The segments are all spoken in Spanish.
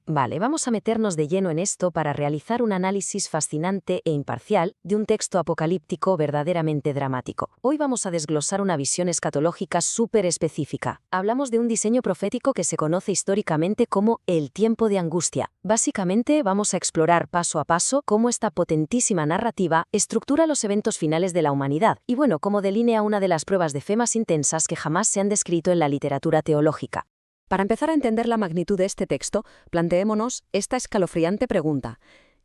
Vale, vamos a meternos de lleno en esto para realizar un análisis fascinante e imparcial de un texto apocalíptico verdaderamente dramático. Hoy vamos a desglosar una visión escatológica súper específica. Hablamos de un diseño profético que se conoce históricamente como el tiempo de angustia. Básicamente, vamos a explorar paso a paso cómo esta potentísima narrativa estructura los eventos finales de la humanidad y, bueno, cómo delinea una de las pruebas de fe más intensas que jamás se han descrito en la literatura teológica. Para empezar a entender la magnitud de este texto, planteémonos esta escalofriante pregunta.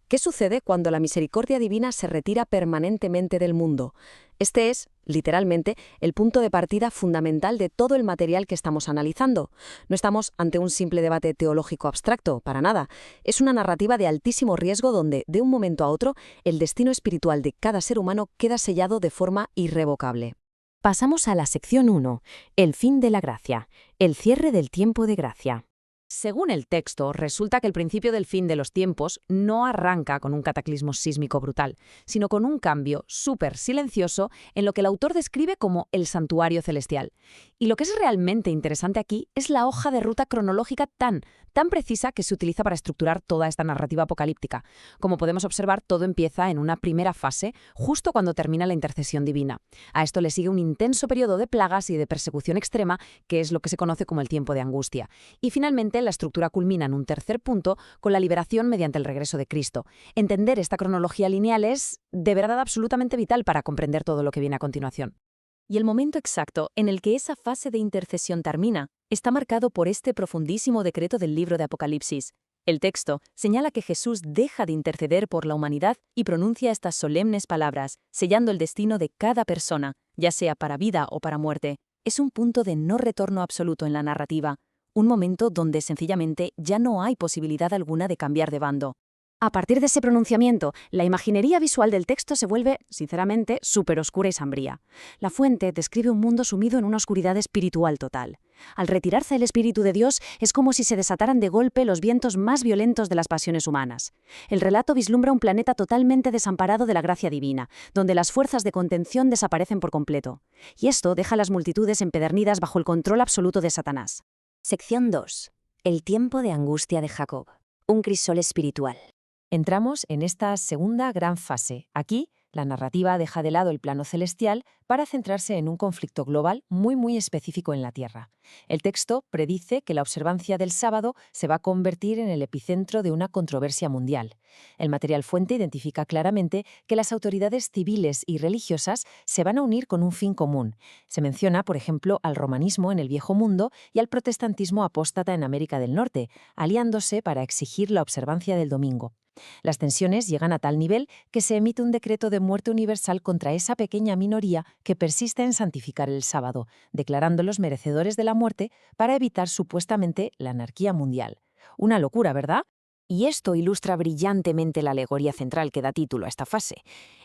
¿Qué sucede cuando la misericordia divina se retira permanentemente del mundo? Este es, literalmente, el punto de partida fundamental de todo el material que estamos analizando. No estamos ante un simple debate teológico abstracto, para nada. Es una narrativa de altísimo riesgo donde, de un momento a otro, el destino espiritual de cada ser humano queda sellado de forma irrevocable. Pasamos a la sección 1, el fin de la gracia, el cierre del tiempo de gracia. Según el texto, resulta que el principio del fin de los tiempos no arranca con un cataclismo sísmico brutal, sino con un cambio súper silencioso en lo que el autor describe como el santuario celestial. Y lo que es realmente interesante aquí es la hoja de ruta cronológica tan precisa que se utiliza para estructurar toda esta narrativa apocalíptica. Como podemos observar, todo empieza en una primera fase, justo cuando termina la intercesión divina. A esto le sigue un intenso periodo de plagas y de persecución extrema, que es lo que se conoce como el tiempo de angustia. Y finalmente, la estructura culmina en un tercer punto con la liberación mediante el regreso de Cristo. Entender esta cronología lineal es, de verdad, absolutamente vital para comprender todo lo que viene a continuación. Y el momento exacto en el que esa fase de intercesión termina está marcado por este profundísimo decreto del libro de Apocalipsis. El texto señala que Jesús deja de interceder por la humanidad y pronuncia estas solemnes palabras, sellando el destino de cada persona, ya sea para vida o para muerte. Es un punto de no retorno absoluto en la narrativa, un momento donde sencillamente ya no hay posibilidad alguna de cambiar de bando. A partir de ese pronunciamiento, la imaginería visual del texto se vuelve, sinceramente, súper oscura y sombría. La fuente describe un mundo sumido en una oscuridad espiritual total. Al retirarse el Espíritu de Dios, es como si se desataran de golpe los vientos más violentos de las pasiones humanas. El relato vislumbra un planeta totalmente desamparado de la gracia divina, donde las fuerzas de contención desaparecen por completo. Y esto deja a las multitudes empedernidas bajo el control absoluto de Satanás. Sección 2. El tiempo de angustia de Jacob. Un crisol espiritual. Entramos en esta segunda gran fase. Aquí, la narrativa deja de lado el plano celestial para centrarse en un conflicto global muy específico en la Tierra. El texto predice que la observancia del sábado se va a convertir en el epicentro de una controversia mundial. El material fuente identifica claramente que las autoridades civiles y religiosas se van a unir con un fin común. Se menciona, por ejemplo, al romanismo en el Viejo Mundo y al protestantismo apóstata en América del Norte, aliándose para exigir la observancia del domingo. Las tensiones llegan a tal nivel que se emite un decreto de muerte universal contra esa pequeña minoría que persiste en santificar el sábado, declarándolos merecedores de la muerte para evitar supuestamente la anarquía mundial. Una locura, ¿verdad? Y esto ilustra brillantemente la alegoría central que da título a esta fase.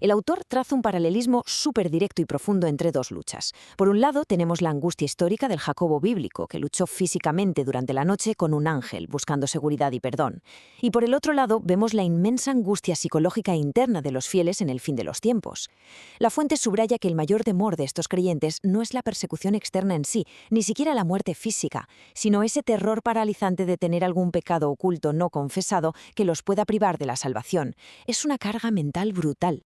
El autor traza un paralelismo súper directo y profundo entre dos luchas. Por un lado, tenemos la angustia histórica del Jacobo bíblico, que luchó físicamente durante la noche con un ángel, buscando seguridad y perdón. Y por el otro lado, vemos la inmensa angustia psicológica e interna de los fieles en el fin de los tiempos. La fuente subraya que el mayor temor de estos creyentes no es la persecución externa en sí, ni siquiera la muerte física, sino ese terror paralizante de tener algún pecado oculto no confesado que los pueda privar de la salvación. Es una carga mental brutal.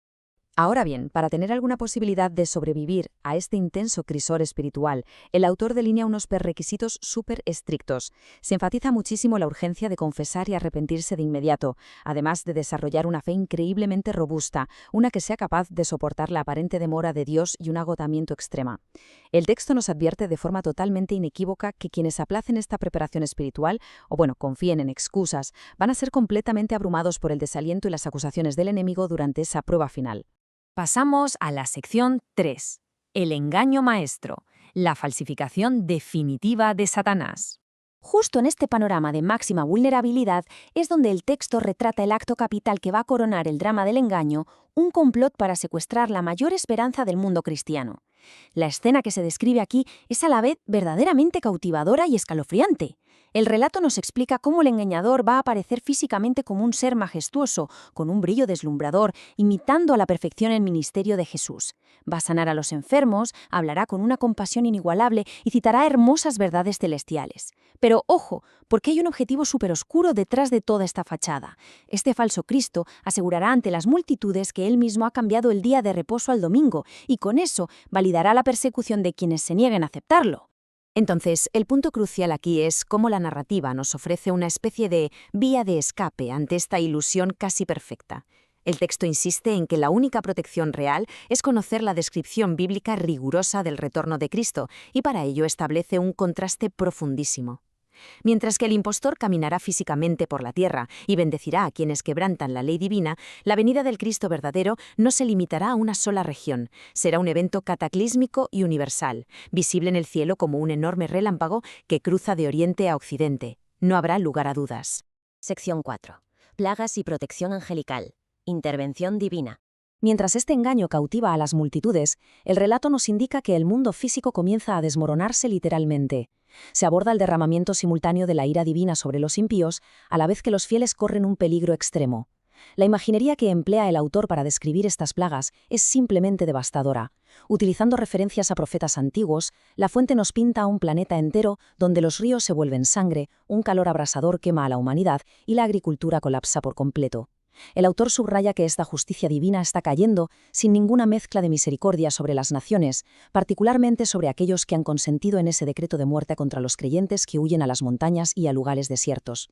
Ahora bien, para tener alguna posibilidad de sobrevivir a este intenso crisol espiritual, el autor delinea unos prerequisitos súper estrictos. Se enfatiza muchísimo la urgencia de confesar y arrepentirse de inmediato, además de desarrollar una fe increíblemente robusta, una que sea capaz de soportar la aparente demora de Dios y un agotamiento extrema. El texto nos advierte de forma totalmente inequívoca que quienes aplacen esta preparación espiritual, o confíen en excusas, van a ser completamente abrumados por el desaliento y las acusaciones del enemigo durante esa prueba final. Pasamos a la sección 3. El engaño maestro, la falsificación definitiva de Satanás. Justo en este panorama de máxima vulnerabilidad es donde el texto retrata el acto capital que va a coronar el drama del engaño, un complot para secuestrar la mayor esperanza del mundo cristiano. La escena que se describe aquí es a la vez verdaderamente cautivadora y escalofriante. El relato nos explica cómo el engañador va a aparecer físicamente como un ser majestuoso, con un brillo deslumbrador, imitando a la perfección el ministerio de Jesús. Va a sanar a los enfermos, hablará con una compasión inigualable y citará hermosas verdades celestiales. Pero ojo, porque hay un objetivo superoscuro detrás de toda esta fachada. Este falso Cristo asegurará ante las multitudes que él mismo ha cambiado el día de reposo al domingo y con eso validará la persecución de quienes se nieguen a aceptarlo. Entonces, el punto crucial aquí es cómo la narrativa nos ofrece una especie de vía de escape ante esta ilusión casi perfecta. El texto insiste en que la única protección real es conocer la descripción bíblica rigurosa del retorno de Cristo, y para ello establece un contraste profundísimo. Mientras que el impostor caminará físicamente por la tierra y bendecirá a quienes quebrantan la ley divina, la venida del Cristo verdadero no se limitará a una sola región. Será un evento cataclísmico y universal, visible en el cielo como un enorme relámpago que cruza de oriente a occidente. No habrá lugar a dudas. Sección 4. Plagas y protección angelical. Intervención divina. Mientras este engaño cautiva a las multitudes, el relato nos indica que el mundo físico comienza a desmoronarse literalmente. Se aborda el derramamiento simultáneo de la ira divina sobre los impíos, a la vez que los fieles corren un peligro extremo. La imaginería que emplea el autor para describir estas plagas es simplemente devastadora. Utilizando referencias a profetas antiguos, la fuente nos pinta un planeta entero donde los ríos se vuelven sangre, un calor abrasador quema a la humanidad y la agricultura colapsa por completo. El autor subraya que esta justicia divina está cayendo sin ninguna mezcla de misericordia sobre las naciones, particularmente sobre aquellos que han consentido en ese decreto de muerte contra los creyentes que huyen a las montañas y a lugares desiertos.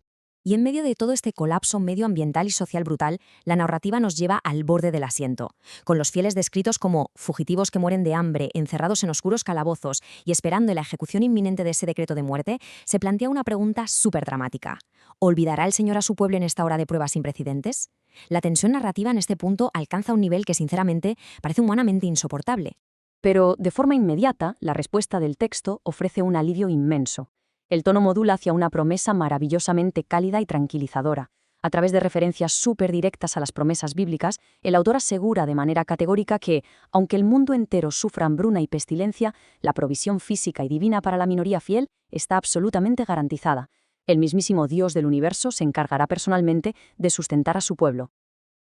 Y en medio de todo este colapso medioambiental y social brutal, la narrativa nos lleva al borde del asiento, con los fieles descritos como fugitivos que mueren de hambre, encerrados en oscuros calabozos y esperando la ejecución inminente de ese decreto de muerte. Se plantea una pregunta súper dramática. ¿Olvidará el Señor a su pueblo en esta hora de pruebas sin precedentes? La tensión narrativa en este punto alcanza un nivel que, sinceramente, parece humanamente insoportable. Pero, de forma inmediata, la respuesta del texto ofrece un alivio inmenso. El tono modula hacia una promesa maravillosamente cálida y tranquilizadora. A través de referencias súper directas a las promesas bíblicas, el autor asegura de manera categórica que, aunque el mundo entero sufra hambruna y pestilencia, la provisión física y divina para la minoría fiel está absolutamente garantizada. El mismísimo Dios del universo se encargará personalmente de sustentar a su pueblo.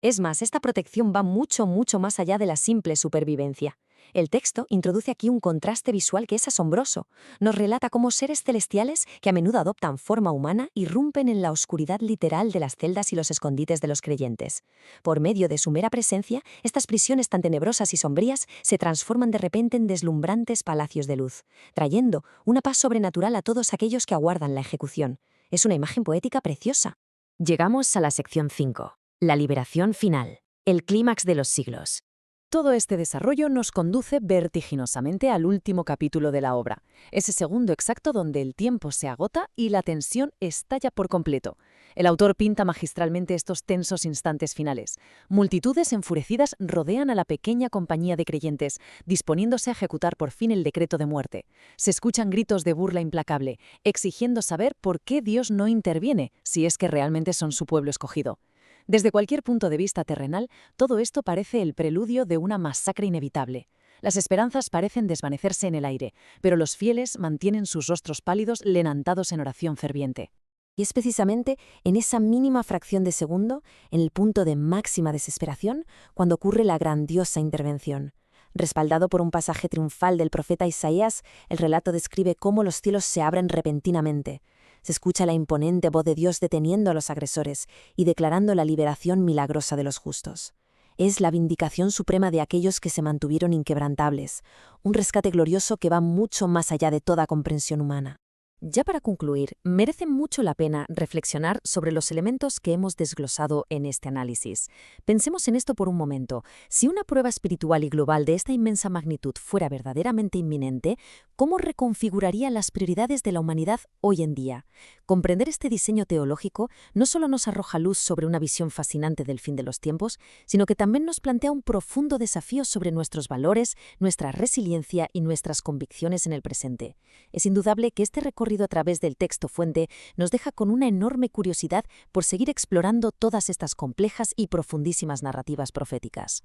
Es más, esta protección va mucho más allá de la simple supervivencia. El texto introduce aquí un contraste visual que es asombroso. Nos relata cómo seres celestiales, que a menudo adoptan forma humana, irrumpen en la oscuridad literal de las celdas y los escondites de los creyentes. Por medio de su mera presencia, estas prisiones tan tenebrosas y sombrías se transforman de repente en deslumbrantes palacios de luz, trayendo una paz sobrenatural a todos aquellos que aguardan la ejecución. Es una imagen poética preciosa. Llegamos a la sección 5. La liberación final. El clímax de los siglos. Todo este desarrollo nos conduce vertiginosamente al último capítulo de la obra, ese segundo exacto donde el tiempo se agota y la tensión estalla por completo. El autor pinta magistralmente estos tensos instantes finales. Multitudes enfurecidas rodean a la pequeña compañía de creyentes, disponiéndose a ejecutar por fin el decreto de muerte. Se escuchan gritos de burla implacable, exigiendo saber por qué Dios no interviene, si es que realmente son su pueblo escogido. Desde cualquier punto de vista terrenal, todo esto parece el preludio de una masacre inevitable. Las esperanzas parecen desvanecerse en el aire, pero los fieles mantienen sus rostros pálidos levantados en oración ferviente. Y es precisamente en esa mínima fracción de segundo, en el punto de máxima desesperación, cuando ocurre la grandiosa intervención. Respaldado por un pasaje triunfal del profeta Isaías, el relato describe cómo los cielos se abren repentinamente. Se escucha la imponente voz de Dios deteniendo a los agresores y declarando la liberación milagrosa de los justos. Es la vindicación suprema de aquellos que se mantuvieron inquebrantables, un rescate glorioso que va mucho más allá de toda comprensión humana. Ya para concluir, merece mucho la pena reflexionar sobre los elementos que hemos desglosado en este análisis. Pensemos en esto por un momento. Si una prueba espiritual y global de esta inmensa magnitud fuera verdaderamente inminente, ¿cómo reconfiguraría las prioridades de la humanidad hoy en día? Comprender este diseño teológico no solo nos arroja luz sobre una visión fascinante del fin de los tiempos, sino que también nos plantea un profundo desafío sobre nuestros valores, nuestra resiliencia y nuestras convicciones en el presente. Es indudable que este recorrido a través del texto fuente nos deja con una enorme curiosidad por seguir explorando todas estas complejas y profundísimas narrativas proféticas.